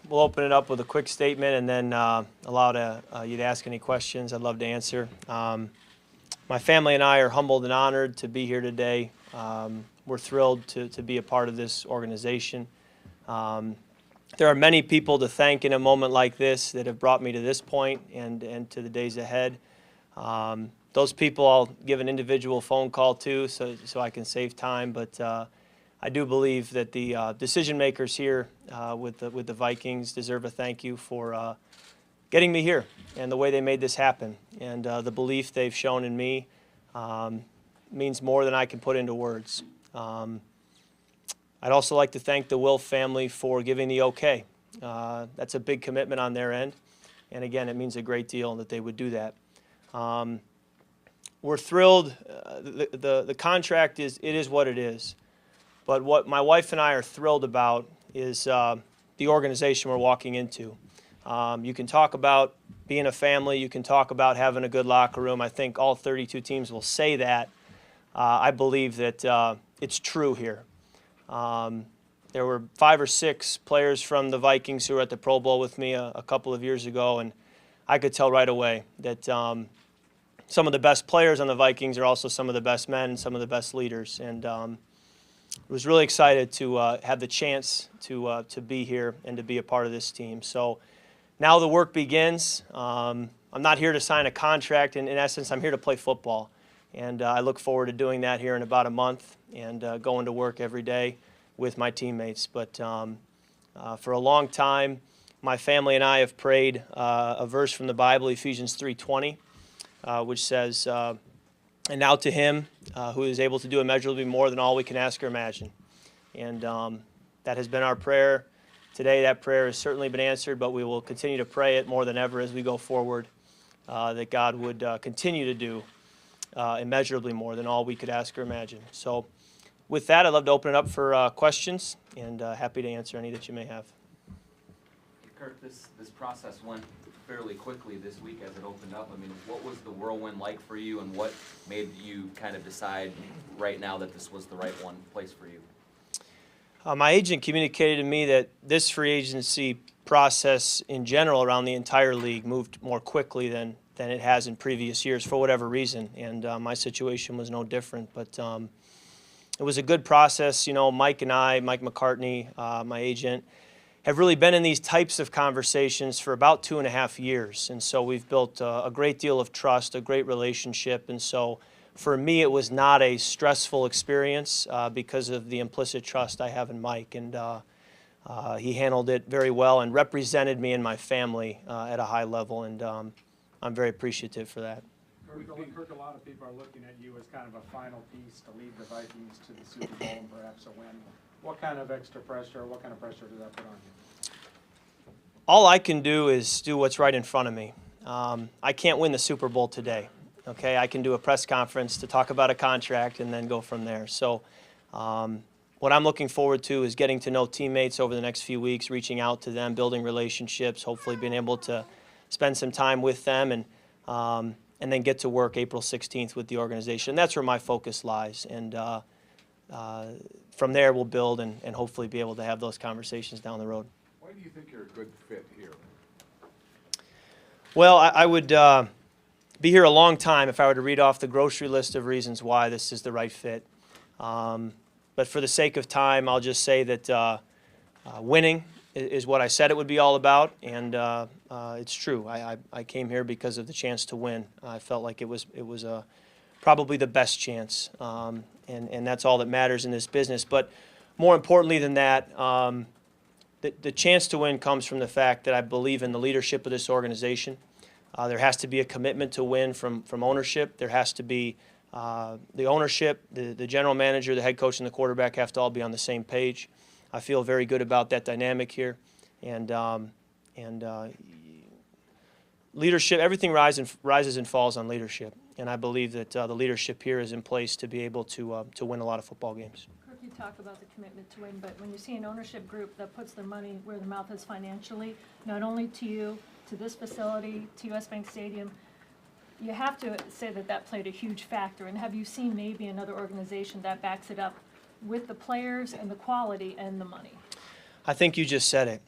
We'll open it up with a quick statement and then allow you to ask any questions. I'd love to answer. My family and I are humbled and honored to be here today. We're thrilled to be a part of this organization. There are many people to thank in a moment like this that have brought me to this point and to the days ahead. Those people I'll give an individual phone call to so I can save time, but I do believe that the decision makers here with the Vikings deserve a thank you for getting me here and the way they made this happen. And the belief they've shown in me means more than I can put into words. I'd also like to thank the Wilf family for giving the okay. That's a big commitment on their end. And again, it means a great deal that they would do that. We're thrilled. The contract is what it is. But what my wife and I are thrilled about is the organization we're walking into. You can talk about being a family. You can talk about having a good locker room. I think all 32 teams will say that. I believe that it's true here. There were 5 or 6 players from the Vikings who were at the Pro Bowl with me a couple of years ago, and I could tell right away that some of the best players on the Vikings are also some of the best men and some of the best leaders. And I was really excited to have the chance to be here and to be a part of this team. So now the work begins. I'm not here to sign a contract. In essence, I'm here to play football. And I look forward to doing that here in about a month and going to work every day with my teammates. But for a long time, my family and I have prayed a verse from the Bible, Ephesians 3:20, which says, and now to him who is able to do immeasurably more than all we can ask or imagine. And that has been our prayer. Today that prayer has certainly been answered, but we will continue to pray it more than ever as we go forward, that God would continue to do immeasurably more than all we could ask or imagine. So with that, I'd love to open it up for questions, and happy to answer any that you may have. Kirk, this process went fairly quickly this week as it opened up. I mean, what was the whirlwind like for you, and what made you kind of decide right now that this was the right place for you? My agent communicated to me that this free agency process in general around the entire league moved more quickly than it has in previous years for whatever reason, and my situation was no different. But it was a good process. You know, Mike McCartney, my agent, have really been in these types of conversations for about 2.5 years, and so we've built a great deal of trust, a great relationship, and so for me it was not a stressful experience because of the implicit trust I have in Mike, and he handled it very well and represented me and my family at a high level, and I'm very appreciative for that. Kirk, a lot of people are looking at you as kind of a final piece to lead the Vikings to the Super Bowl and perhaps a win. What kind of extra pressure, what kind of pressure does that put on you? All I can do is do what's right in front of me. I can't win the Super Bowl today. Okay, I can do a press conference to talk about a contract and then go from there. So what I'm looking forward to is getting to know teammates over the next few weeks, reaching out to them, building relationships, hopefully being able to spend some time with them and then get to work April 16th with the organization. That's where my focus lies. And from there we'll build and hopefully be able to have those conversations down the road. Why do you think you're a good fit here? Well, I would be here a long time if I were to read off the grocery list of reasons why this is the right fit. But for the sake of time, I'll just say that winning is what I said it would be all about, and it's true. I came here because of the chance to win. I felt like it was probably the best chance, and that's all that matters in this business. But more importantly than that, the chance to win comes from the fact that I believe in the leadership of this organization. There has to be a commitment to win from ownership. There has to be the ownership, the general manager, the head coach, and the quarterback have to all be on the same page. I feel very good about that dynamic here, and leadership. Everything rises and falls on leadership, and I believe that the leadership here is in place to be able to win a lot of football games. Kirk, you talk about the commitment to win, but when you see an ownership group that puts their money where their mouth is financially, not only to you, to this facility, to US Bank Stadium, you have to say that that played a huge factor. And have you seen maybe another organization that backs it up with the players and the quality and the money? I think you just said it.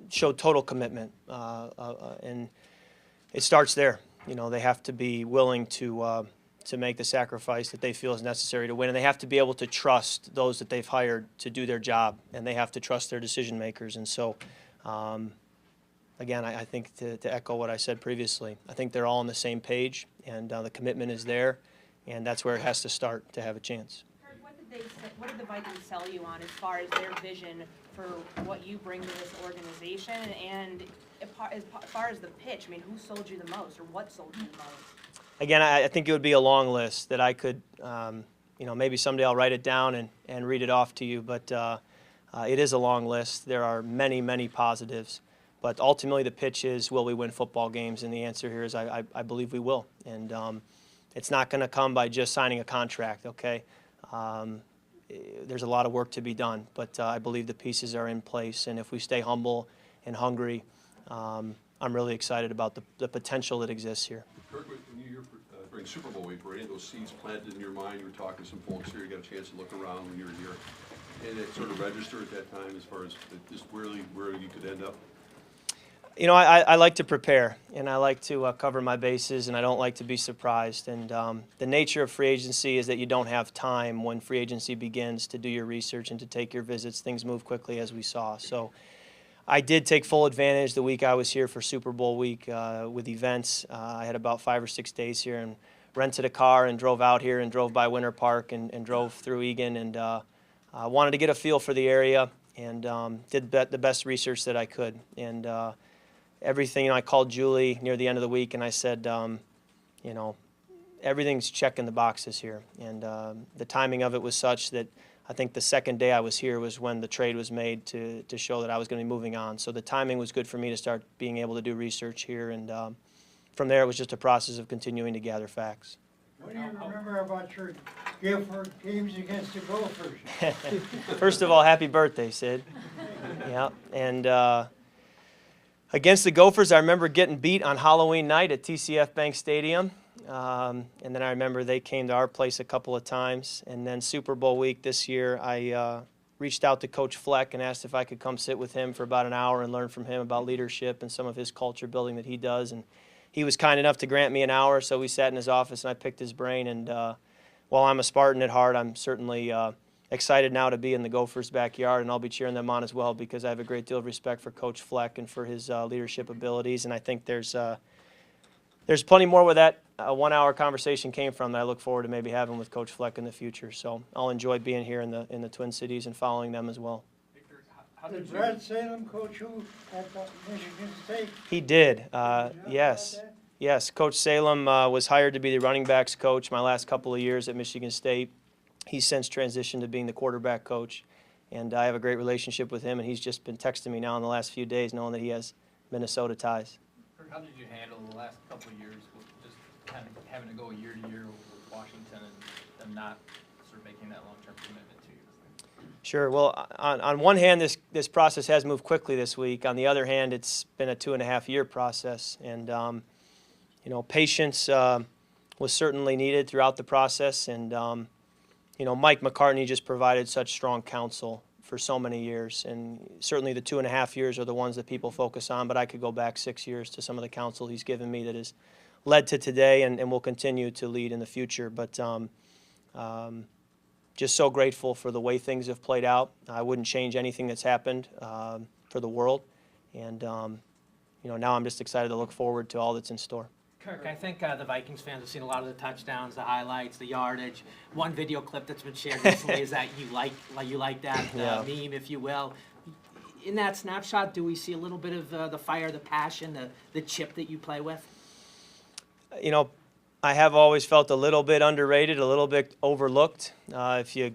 Show total commitment, and it starts there. You know, they have to be willing to make the sacrifice that they feel is necessary to win, and they have to be able to trust those that they've hired to do their job, and they have to trust their decision makers. And so, again, I think to echo what I said previously, I think they're all on the same page, and the commitment is there, and that's where it has to start to have a chance. Kurt, what did the Vikings sell you on as far as their vision for what you bring to this organization? And as far as the pitch, I mean, who sold you the most, or what sold you the most? Again, I think it would be a long list that I could, you know, maybe someday I'll write it down and read it off to you, but it is a long list. There are many, many positives, but ultimately the pitch is, will we win football games? And the answer here is I believe we will. And it's not going to come by just signing a contract, okay? There's a lot of work to be done, but I believe the pieces are in place, and if we stay humble and hungry, I'm really excited about the potential that exists here. Kirk, during Super Bowl week, were any of those seeds planted in your mind? You were talking to some folks here, you got a chance to look around when you were here, and it sort of registered at that time as far as just where you could end up? You know, I like to prepare, and I like to cover my bases, and I don't like to be surprised. And the nature of free agency is that you don't have time when free agency begins to do your research and to take your visits. Things move quickly, as we saw. So I did take full advantage the week I was here for Super Bowl week with events. I had about 5 or 6 days here and rented a car and drove out here and drove by Winter Park and drove through Eagan, and wanted to get a feel for the area, and did the best research that I could. And everything, you know, I called Julie near the end of the week and I said, you know, everything's checking the boxes here. And the timing of it was such that I think the second day I was here was when the trade was made to show that I was going to be moving on. So the timing was good for me to start being able to do research here. And from there, it was just a process of continuing to gather facts. What do you remember about your Guilford games against the Gophers? First of all, happy birthday, Sid. Yeah, and against the Gophers, I remember getting beat on Halloween night at TCF Bank Stadium. And then I remember they came to our place a couple of times. And then Super Bowl week this year, I reached out to Coach Fleck and asked if I could come sit with him for about an hour and learn from him about leadership and some of his culture building that he does. And he was kind enough to grant me an hour, so we sat in his office and I picked his brain. And while I'm a Spartan at heart, I'm certainly excited now to be in the Gophers' backyard, and I'll be cheering them on as well because I have a great deal of respect for Coach Fleck and for his leadership abilities. And I think there's plenty more where that 1 hour conversation came from that I look forward to maybe having with Coach Fleck in the future. So I'll enjoy being here in the Twin Cities and following them as well. Did Brad Salem coach you at Michigan State? He did, yes. Yes, Coach Salem was hired to be the running backs coach my last couple of years at Michigan State. He's since transitioned to being the quarterback coach, and I have a great relationship with him, and he's just been texting me now in the last few days knowing that he has Minnesota ties. How did you handle the last couple of years with just kind of having to go year to year with Washington and them not sort of making that long-term commitment to you? Sure. Well, on one hand, this process has moved quickly this week. On the other hand, it's been a 2.5-year process, and you know, patience was certainly needed throughout the process. And you know, Mike McCartney just provided such strong counsel for so many years, and certainly the 2.5 years are the ones that people focus on. But I could go back 6 years to some of the counsel he's given me that has led to today, and will continue to lead in the future. But just so grateful for the way things have played out. I wouldn't change anything that's happened for the world. And, you know, now I'm just excited to look forward to all that's in store. Kirk, I think the Vikings fans have seen a lot of the touchdowns, the highlights, the yardage. One video clip that's been shared recently is that you like that meme, if you will. In that snapshot, do we see a little bit of the fire, the passion, the chip that you play with? You know, I have always felt a little bit underrated, a little bit overlooked. If you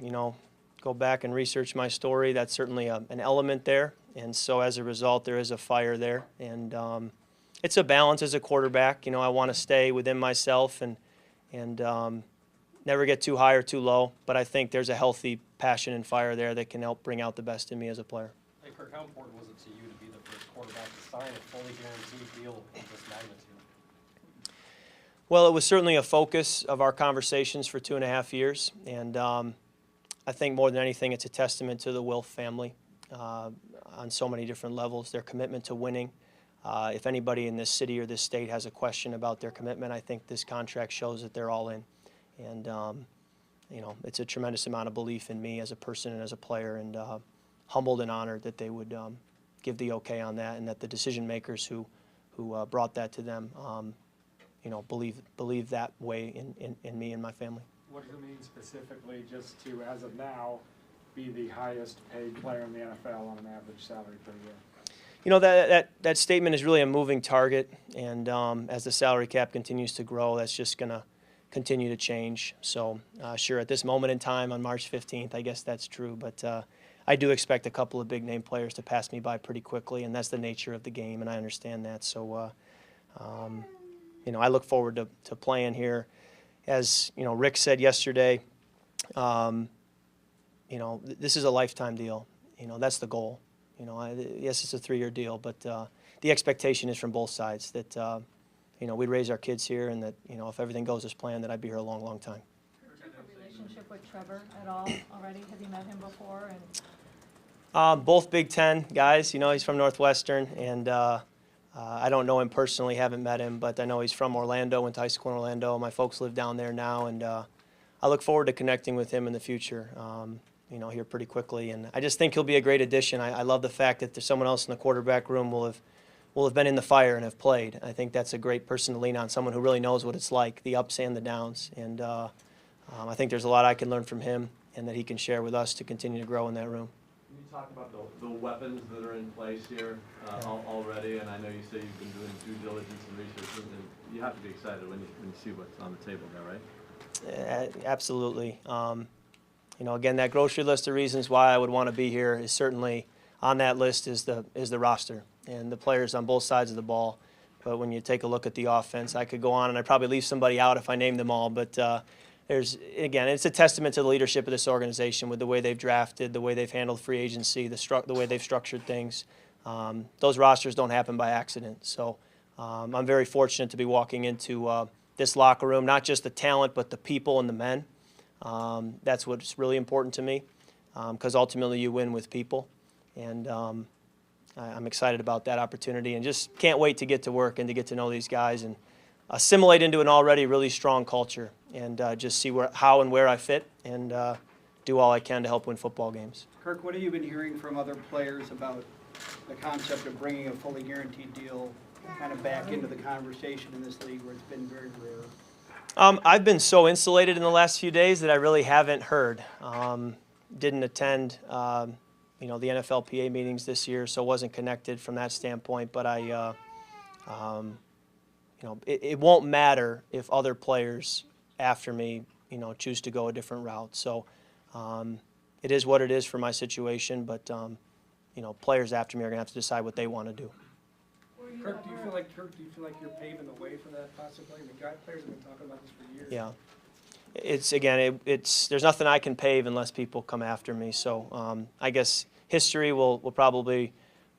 know, go back and research my story, that's certainly an element there. And so as a result, there is a fire there. And it's a balance as a quarterback. You know, I want to stay within myself and never get too high or too low. But I think there's a healthy passion and fire there that can help bring out the best in me as a player. Hey, Kirk, how important was it to you to be the first quarterback to sign a fully guaranteed deal of this magnitude? Well, it was certainly a focus of our conversations for 2.5 years. And I think more than anything, it's a testament to the Wilf family on so many different levels, their commitment to winning. If anybody in this city or this state has a question about their commitment, I think this contract shows that they're all in. And, you know, it's a tremendous amount of belief in me as a person and as a player, and humbled and honored that they would give the okay on that, and that the decision makers who brought that to them, you know, believe that way in me and my family. What does it mean specifically just to, as of now, be the highest paid player in the NFL on an average salary per year? You know, that statement is really a moving target, and as the salary cap continues to grow, that's just going to continue to change. So sure, at this moment in time on March 15th, I guess that's true, but I do expect a couple of big name players to pass me by pretty quickly, and that's the nature of the game, and I understand that. So, you know, I look forward to playing here. As, you know, Rick said yesterday, you know, this is a lifetime deal. You know, that's the goal. You know, yes, it's a 3-year deal, but the expectation is from both sides that, you know, we'd raise our kids here, and that, you know, if everything goes as planned, that I'd be here a long, long time. Do you have a relationship with Trevor at all already? Have you met him before? Both Big Ten guys. You know, he's from Northwestern, and I don't know him personally, haven't met him, but I know he's from Orlando, went to high school in Orlando. My folks live down there now, and I look forward to connecting with him in the future, you know, here pretty quickly. And I just think he'll be a great addition. I love the fact that there's someone else in the quarterback room will have been in the fire and have played. I think that's a great person to lean on, someone who really knows what it's like, the ups and the downs. And I think there's a lot I can learn from him, and that he can share with us to continue to grow in that room. Can you talk about the weapons that are in place here already? And I know you say you've been doing due diligence and research, and you have to be excited when you see what's on the table there, right? Absolutely. You know, again, that grocery list of reasons why I would want to be here is certainly on that list is the roster and the players on both sides of the ball. But when you take a look at the offense, I could go on and I'd probably leave somebody out if I named them all. But again, it's a testament to the leadership of this organization with the way they've drafted, the way they've handled free agency, the way they've structured things. Those rosters don't happen by accident. So I'm very fortunate to be walking into this locker room, not just the talent, but the people and the men. That's what's really important to me, because ultimately you win with people. And I'm excited about that opportunity, and just can't wait to get to work and to get to know these guys and assimilate into an already really strong culture, and just see how and where I fit, and do all I can to help win football games. Kirk, what have you been hearing from other players about the concept of bringing a fully guaranteed deal kind of back into the conversation in this league where it's been very rare? I've been so insulated in the last few days that I really haven't heard. Didn't attend, you know, the NFLPA meetings this year, so wasn't connected from that standpoint. But you know, it won't matter if other players after me, you know, choose to go a different route. So it is what it is for my situation. But you know, players after me are gonna have to decide what they want to do. Kirk, do you feel like you're paving the way for that possibility? The players have been talking about this for years. Yeah, it's again, there's nothing I can pave unless people come after me. So I guess history will probably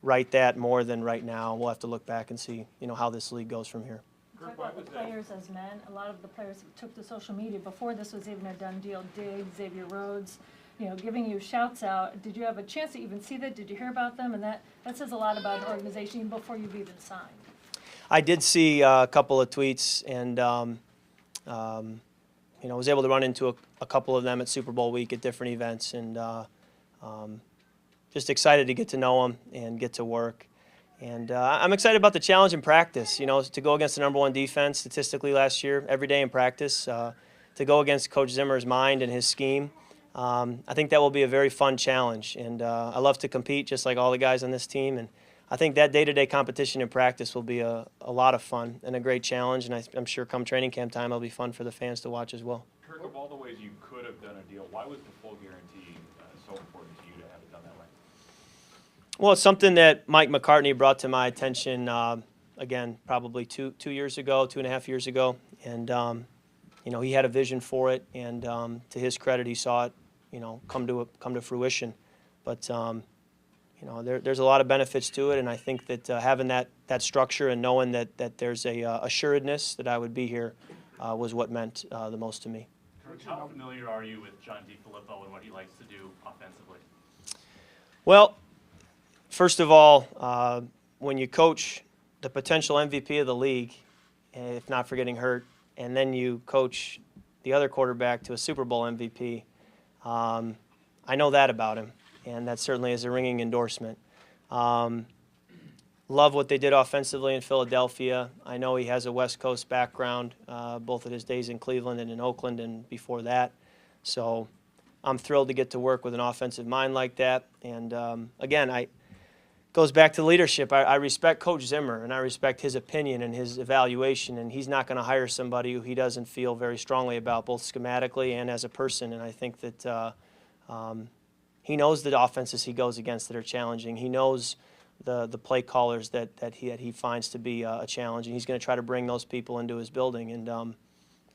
write that more than right now. We'll have to look back and see, you know, how this league goes from here. Talk about the players as men. A lot of the players took to social media before this was even a done deal. Diggs, Xavier Rhodes, you know, giving you shouts out. Did you have a chance to even see that? Did you hear about them? And that says a lot about an organization even before you've even signed. I did see a couple of tweets, and you know, was able to run into a couple of them at Super Bowl week at different events, and just excited to get to know them and get to work. And I'm excited about the challenge in practice, you know, to go against the #1 defense statistically last year, every day in practice, to go against Coach Zimmer's mind and his scheme. I think that will be a very fun challenge, and I love to compete just like all the guys on this team, and I think that day-to-day competition in practice will be a lot of fun and a great challenge, and I'm sure come training camp time it'll be fun for the fans to watch as well. Kirk, of all the ways you could have done a deal, why was the full guarantee so important to you to have it done that way? Well, it's something that Mike McCartney brought to my attention, again, probably two years ago, 2.5 years ago, and you know, he had a vision for it, and to his credit, he saw it, you know, come to fruition. But you know, there's a lot of benefits to it, and I think that having that structure and knowing that there's a assuredness that I would be here was what meant the most to me. Coach, Coach, How familiar are you with John DeFilippo and what he likes to do offensively? Well, first of all, when you coach the potential MVP of the league, if not for getting hurt, and then you coach the other quarterback to a Super Bowl MVP, I know that about him, and that certainly is a ringing endorsement. Love what they did offensively in Philadelphia. I know he has a West Coast background, both of his days in Cleveland and in Oakland and before that. So I'm thrilled to get to work with an offensive mind like that. And again, it goes back to leadership. I respect Coach Zimmer, and I respect his opinion and his evaluation, and he's not going to hire somebody who he doesn't feel very strongly about, both schematically and as a person. And I think that he knows the offenses he goes against that are challenging. He knows the play callers that he finds to be a challenge, and he's going to try to bring those people into his building. And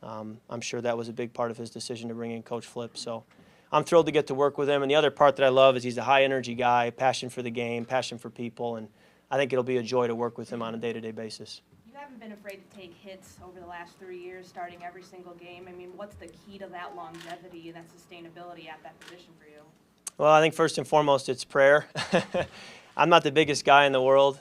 I'm sure that was a big part of his decision to bring in Coach Flip. So I'm thrilled to get to work with him. And the other part that I love is he's a high-energy guy, passion for the game, passion for people, and I think it'll be a joy to work with him on a day-to-day basis. You haven't been afraid to take hits over the last 3 years, starting every single game. I mean, what's the key to that longevity and that sustainability at that position for you? Well, I think first and foremost it's prayer. I'm not the biggest guy in the world,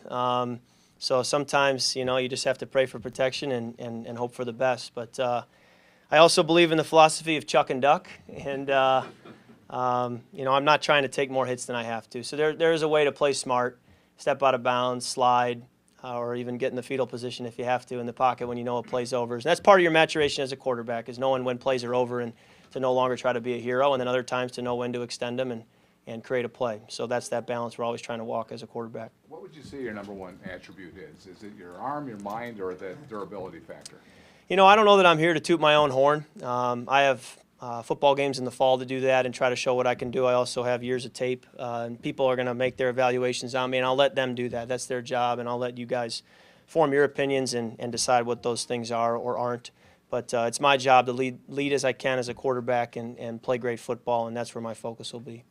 so sometimes, you just have to pray for protection and hope for the best. But I also believe in the philosophy of chuck and duck, and I'm not trying to take more hits than I have to. So there is a way to play smart, step out of bounds, slide, or even get in the fetal position if you have to in the pocket when you know a play's over. And that's part of your maturation as a quarterback, is knowing when plays are over and to no longer try to be a hero, and then other times to know when to extend them and create a play. So that's that balance we're always trying to walk as a quarterback. What would you say your number one attribute is? Is it your arm, your mind, or the durability factor? I don't know that I'm here to toot my own horn. I have football games in the fall to do that and try to show what I can do. I also have years of tape, and people are going to make their evaluations on me, and I'll let them do that. That's their job, and I'll let you guys form your opinions and decide what those things are or aren't. But it's my job to lead as I can as a quarterback and play great football, and that's where my focus will be.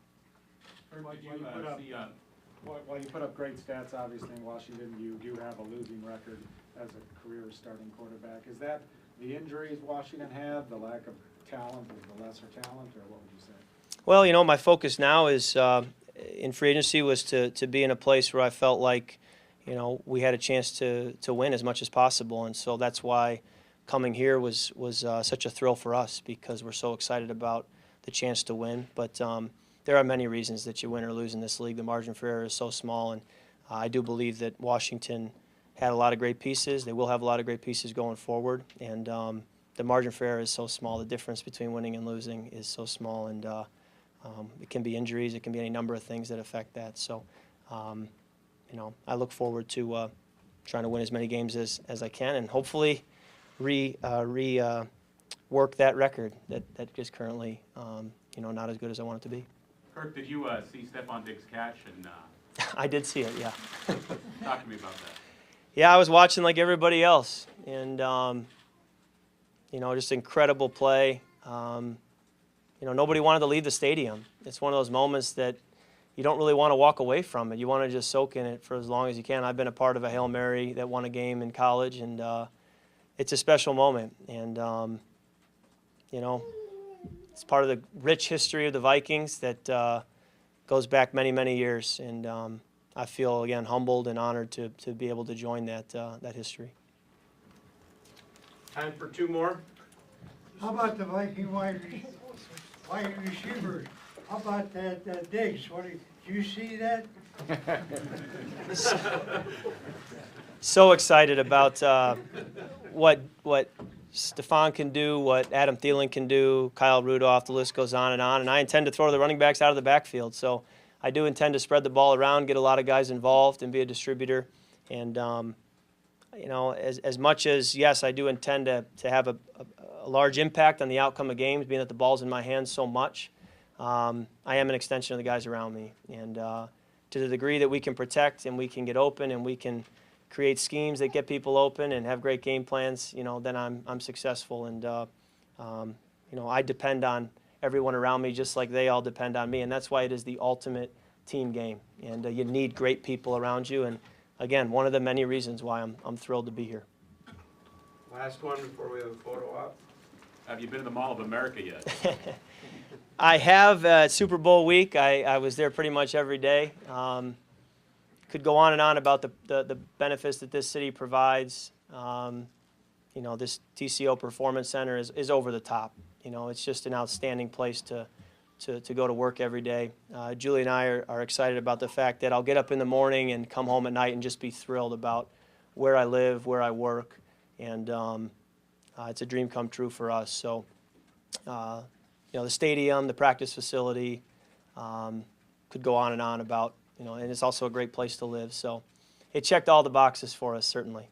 While you put up great stats, obviously, in Washington, you do have a losing record as a career starting quarterback. Is that the injuries Washington had, the lack of talent, or the lesser talent, or what would you say? Well, my focus now is in free agency was to be in a place where I felt like, we had a chance to win as much as possible, and so that's why coming here was such a thrill for us, because we're so excited about the chance to win. But there are many reasons that you win or lose in this league. The margin for error is so small, and I do believe that Washington had a lot of great pieces. They will have a lot of great pieces going forward, and the margin for error is so small. The difference between winning and losing is so small, and it can be injuries. It can be any number of things that affect that. So, I look forward to trying to win as many games as I can, and hopefully work that record that is currently not as good as I want it to be. Kirk, did you see Stephon Diggs catch? And I did see it, yeah. Talk to me about that. Yeah, I was watching like everybody else, and just incredible play. Nobody wanted to leave the stadium. It's one of those moments that you don't really want to walk away from it. You want to just soak in it for as long as you can. I've been a part of a Hail Mary that won a game in college, and it's a special moment. And it's part of the rich history of the Vikings that goes back many, many years. And I feel, again, humbled and honored to be able to join that history. Time for two more. How about the Viking wide receivers? How about that Diggs? Did you see that? So excited about what Stephon can do, what Adam Thielen can do, Kyle Rudolph, the list goes on, and I intend to throw the running backs out of the backfield. So I do intend to spread the ball around, get a lot of guys involved, and be a distributor. And, as much as, yes, I do intend to have a large impact on the outcome of games, being that the ball's in my hands so much, I am an extension of the guys around me. And to the degree that we can protect and we can get open and we can create schemes that get people open and have great game plans, then I'm successful. And, I depend on everyone around me just like they all depend on me. And that's why it is the ultimate team game. And you need great people around you. And, again, one of the many reasons why I'm thrilled to be here. Last one before we have a photo op. Have you been to the Mall of America yet? I have Super Bowl week. I was there pretty much every day. Could go on and on about the benefits that this city provides. You know, this TCO Performance Center is over the top. You know, it's just an outstanding place to go to work every day. Julie and I are excited about the fact that I'll get up in the morning and come home at night and just be thrilled about where I live, where I work, and it's a dream come true for us. So, you know, the stadium, the practice facility, could go on and on about, you know, and it's also a great place to live. So it checked all the boxes for us, certainly.